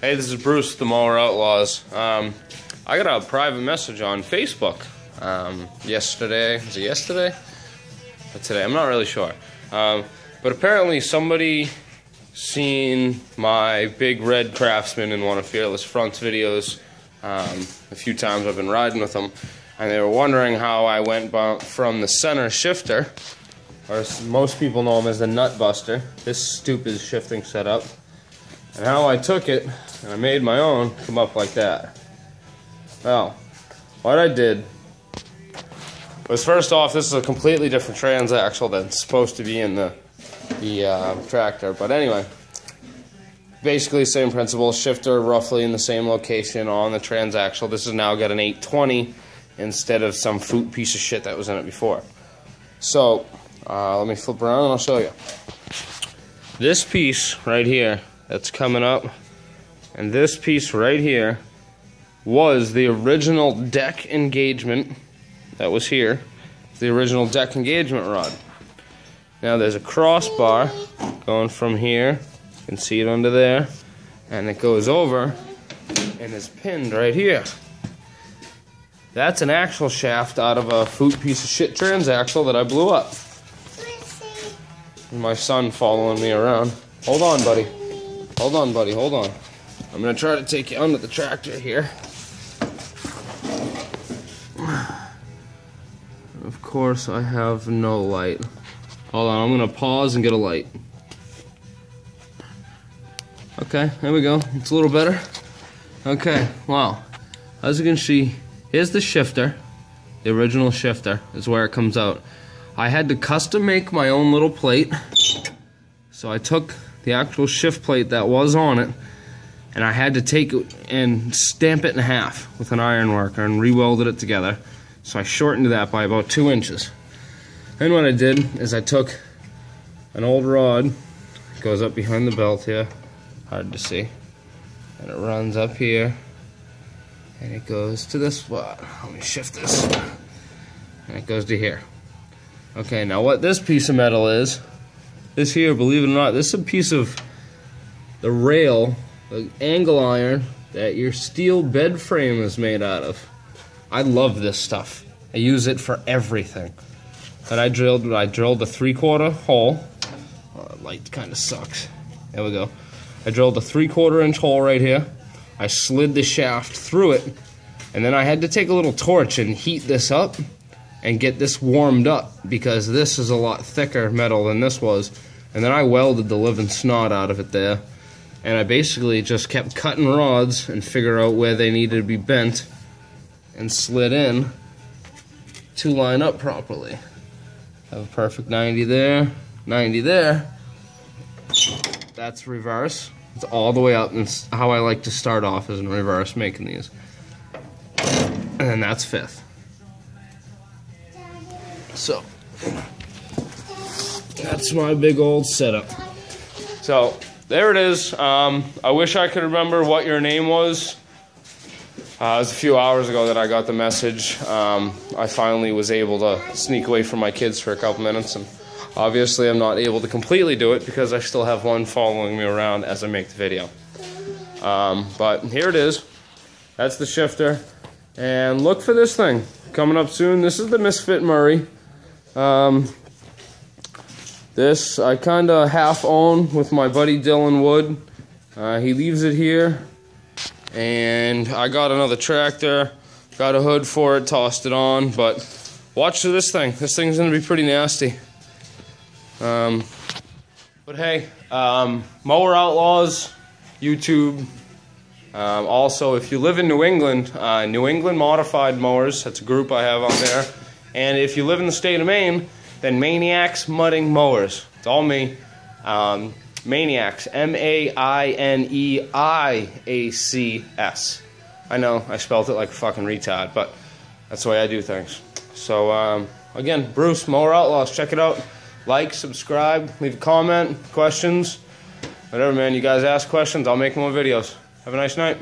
Hey, this is Bruce, the Mower Outlaws. I got a private message on Facebook yesterday. Was it yesterday? Or today? I'm not really sure. But apparently somebody seen my big red Craftsman in one of Fearless Front's videos a few times. I've been riding with them, and they were wondering how I went from the center shifter, or as most people know him as the nut buster, this stupid shifting setup, and how I took it and I made my own come up like that. Well, what I did was, first off, this is a completely different transaxle that's supposed to be in the tractor. But anyway, basically same principle. Shifter roughly in the same location on the transaxle. This has now got an 820 instead of some foot piece of shit that was in it before. So let me flip around and I'll show you. This piece right here that's coming up, and this piece right here was the original deck engagement that was here. It's the original deck engagement rod. Now there's a crossbar going from here, you can see it under there, and it goes over and is pinned right here. That's an axle shaft out of a foot piece of shit transaxle that I blew up. And my son following me around. Hold on, buddy. Hold on, buddy, hold on. I'm gonna try to take you under the tractor here. Of course, I have no light. Hold on, I'm gonna pause and get a light. Okay, there we go. It's a little better. Okay, wow. As you can see, here's the shifter. The original shifter is where it comes out. I had to custom make my own little plate. So I took the actual shift plate that was on it, and I had to take it and stamp it in half with an iron worker and re-welded it together. So I shortened that by about 2 inches. And what I did is I took an old rod, it goes up behind the belt here, hard to see, and it runs up here, and it goes to this spot. Let me shift this, and it goes to here. Okay, now what this piece of metal is, this here, believe it or not, this is a piece of the rail, the angle iron that your steel bed frame is made out of. I love this stuff. I use it for everything. And I drilled a 3/4 hole. Oh, the light kind of sucks. There we go. I drilled a 3/4 inch hole right here. I slid the shaft through it, and then I had to take a little torch and heat this up and get this warmed up, because this is a lot thicker metal than this was. And then I welded the living snot out of it there, and I basically just kept cutting rods and figure out where they needed to be bent and slid in to line up properly. Have a perfect 90 there, 90 there. That's reverse. It's all the way up, and it's how I like to start off, is in reverse making these. And then that's fifth. So that's my big old setup. So there it is. I wish I could remember what your name was. It was a few hours ago that I got the message. I finally was able to sneak away from my kids for a couple minutes, and obviously I'm not able to completely do it because I still have one following me around as I make the video. But here it is. That's the shifter. And look for this thing coming up soon. This is the Misfit Murray. This I kind of half own with my buddy Dylan Wood. He leaves it here, and I got another tractor, got a hood for it, tossed it on. But watch for this thing. This thing's gonna be pretty nasty. But hey, Mower Outlaws, YouTube. Also, if you live in New England, New England Modified Mowers, that's a group I have on there. And if you live in the state of Maine, then Maniacs Mudding Mowers. It's all me. Maniacs, M-A-I-N-E-I-A-C-S. I know, I spelled it like a fucking retard, but that's the way I do things. So, again, Bruce, Mower Outlaws, check it out. Like, subscribe, leave a comment, questions, whatever, man. You guys ask questions, I'll make more videos. Have a nice night.